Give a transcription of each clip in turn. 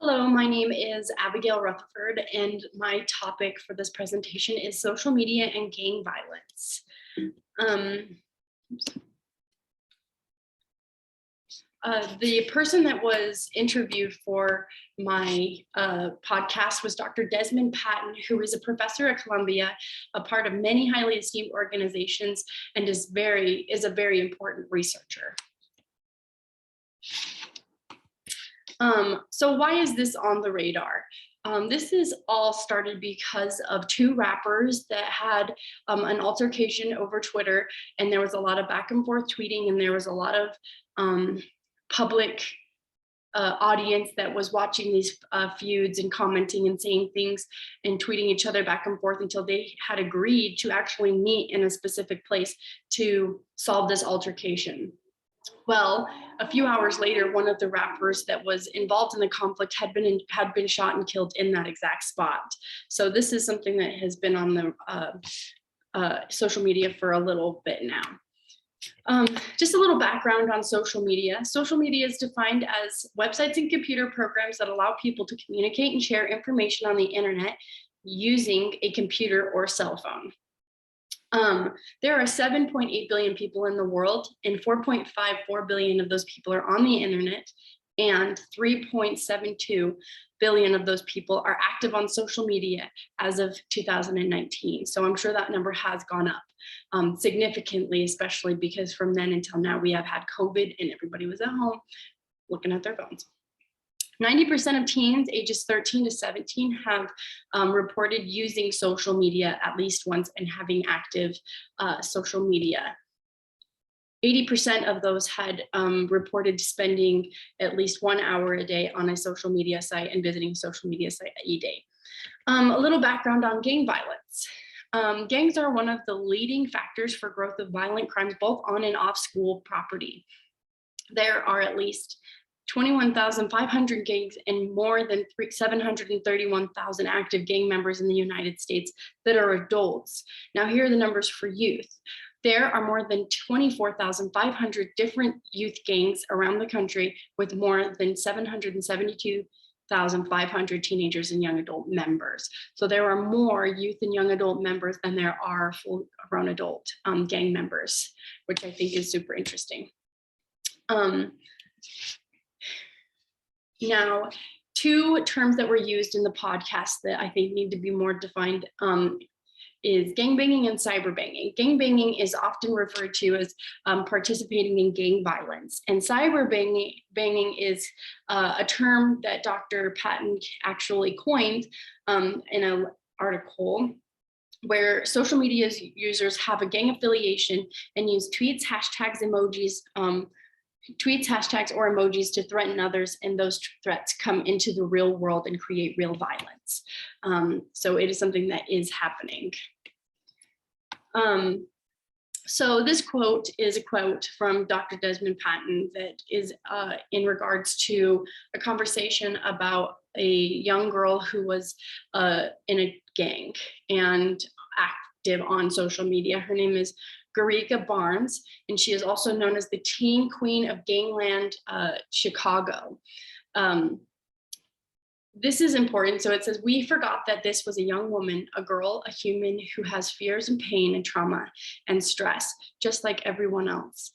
Hello, my name is Abigail Rutherford, and my topic for this presentation is social media and gang violence. The person that was interviewed for my podcast was Dr. Desmond Patton, who is a professor at Columbia, a part of many highly esteemed organizations, and is a very important researcher. So why is this on the radar? This is all started because of two rappers that had an altercation over Twitter, and there was a lot of back and forth tweeting, and there was a lot of public audience that was watching these feuds and commenting and saying things and tweeting each other back and forth until they had agreed to actually meet in a specific place to solve this altercation. Well, a few hours later, one of the rappers that was involved in the conflict had been shot and killed in that exact spot. So this is something that has been on the social media for a little bit now. Just a little background on social media. Social media is defined as websites and computer programs that allow people to communicate and share information on the internet using a computer or cell phone. There are 7.8 billion people in the world, and 4.54 billion of those people are on the internet, and 3.72 billion of those people are active on social media as of 2019. So I'm sure that number has gone up significantly, especially because from then until now we have had COVID and everybody was at home looking at their phones. 90% of teens ages 13 to 17 have reported using social media at least once and having active social media. 80% of those had reported spending at least 1 hour a day on a social media site and visiting a social media site a day. A little background on gang violence. Gangs are one of the leading factors for growth of violent crimes, both on and off school property. There are at least 21,500 gangs and more than 731,000 active gang members in the United States that are adults. Now, here are the numbers for youth. There are more than 24,500 different youth gangs around the country with more than 772,500 teenagers and young adult members. So there are more youth and young adult members than there are full-grown adult gang members, which I think is super interesting. Now, two terms that were used in the podcast that I think need to be more defined is gangbanging and cyberbanging. Gangbanging is often referred to as participating in gang violence, and cyberbanging is a term that Dr. Patton actually coined in an article where social media users have a gang affiliation and use tweets, hashtags, emojis, tweets, hashtags, or emojis to threaten others, and those threats come into the real world and create real violence. So it is something that is happening. So this quote is a quote from Dr. Desmond Patton that is in regards to a conversation about a young girl who was in a gang and active on social media. Her name is Garika Barnes, and she is also known as the teen queen of Gangland, Chicago. This is important. So it says, we forgot that this was a young woman, a girl, a human who has fears and pain and trauma and stress, just like everyone else.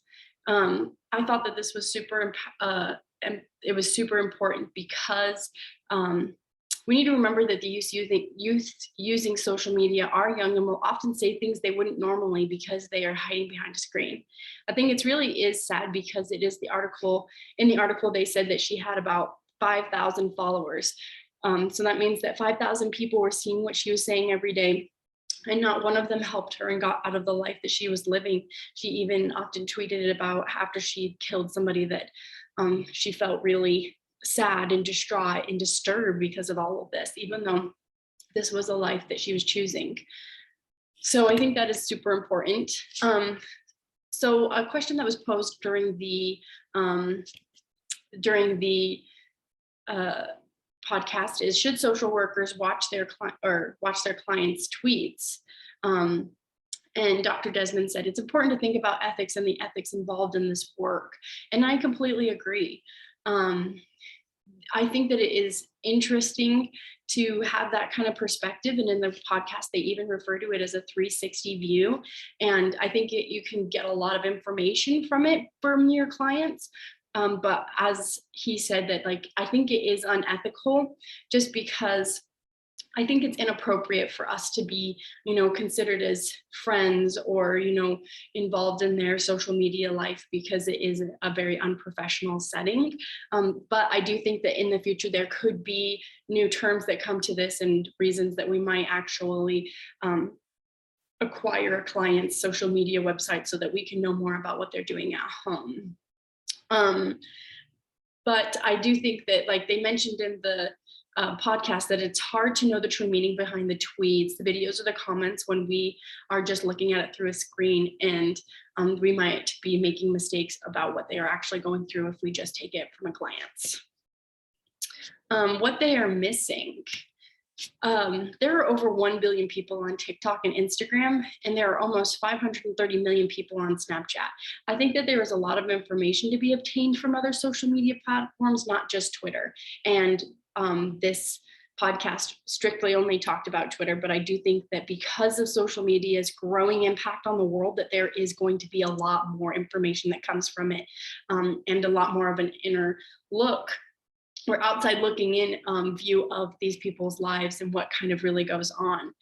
I thought that this was super, and it was super important because we need to remember that the youth using social media are young and will often say things they wouldn't normally because they are hiding behind a screen. I think it really is sad because it is in the article they said that she had about 5,000 followers. So that means that 5,000 people were seeing what she was saying every day, and not one of them helped her and got out of the life that she was living. She even often tweeted about after she killed somebody that she felt really sad and distraught and disturbed because of all of this, even though this was a life that she was choosing. So I think that is super important. So a question that was posed during the podcast is, should social workers watch their clients' tweets? And Dr. Desmond said, it's important to think about ethics and the ethics involved in this work. And I completely agree. I think that it is interesting to have that kind of perspective. And in the podcast, they even refer to it as a 360 view. And I think you can get a lot of information from it from your clients. But as he said that, like, I think it is unethical just because I think it's inappropriate for us to be, considered as friends or, involved in their social media life because it is a very unprofessional setting. But I do think that in the future, there could be new terms that come to this and reasons that we might actually acquire a client's social media website so that we can know more about what they're doing at home. But I do think that, like they mentioned in the podcast, that it's hard to know the true meaning behind the tweets, the videos, or the comments when we are just looking at it through a screen, and we might be making mistakes about what they are actually going through if we just take it from a glance. What they are missing. There are over 1 billion people on TikTok and Instagram, and there are almost 530 million people on Snapchat. I think that there is a lot of information to be obtained from other social media platforms, not just Twitter. And this podcast strictly only talked about Twitter, but I do think that because of social media's growing impact on the world, that there is going to be a lot more information that comes from it, and a lot more of an inner look or outside looking in view of these people's lives and what kind of really goes on.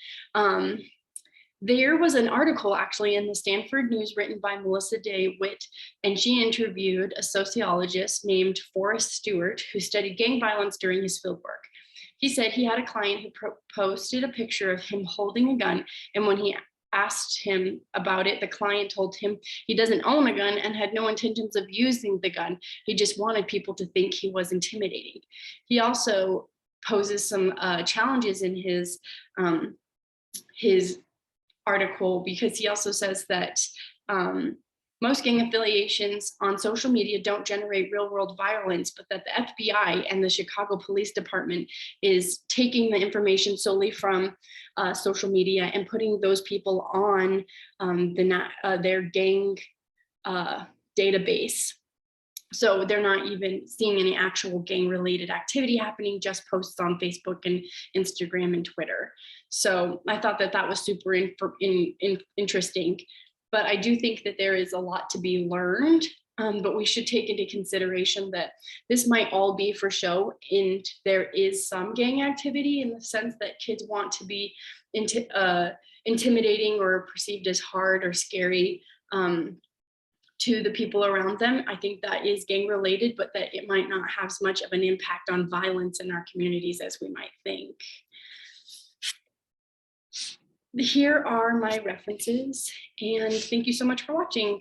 There was an article actually in the Stanford News written by Melissa Day Witt, and she interviewed a sociologist named Forrest Stewart who studied gang violence during his fieldwork. He said he had a client who posted a picture of him holding a gun, and when he asked him about it, the client told him he doesn't own a gun and had no intentions of using the gun. He just wanted people to think he was intimidating. He also poses some challenges in his article, because he also says that most gang affiliations on social media don't generate real world violence, but that the FBI and the Chicago Police Department is taking the information solely from social media and putting those people on their gang database. So they're not even seeing any actual gang related activity happening, just posts on Facebook and Instagram and Twitter. So I thought that that was super interesting. But I do think that there is a lot to be learned, but we should take into consideration that this might all be for show, and there is some gang activity in the sense that kids want to be intimidating or perceived as hard or scary to the people around them. I think that is gang related, but that it might not have as much of an impact on violence in our communities as we might think. Here are my references, and thank you so much for watching.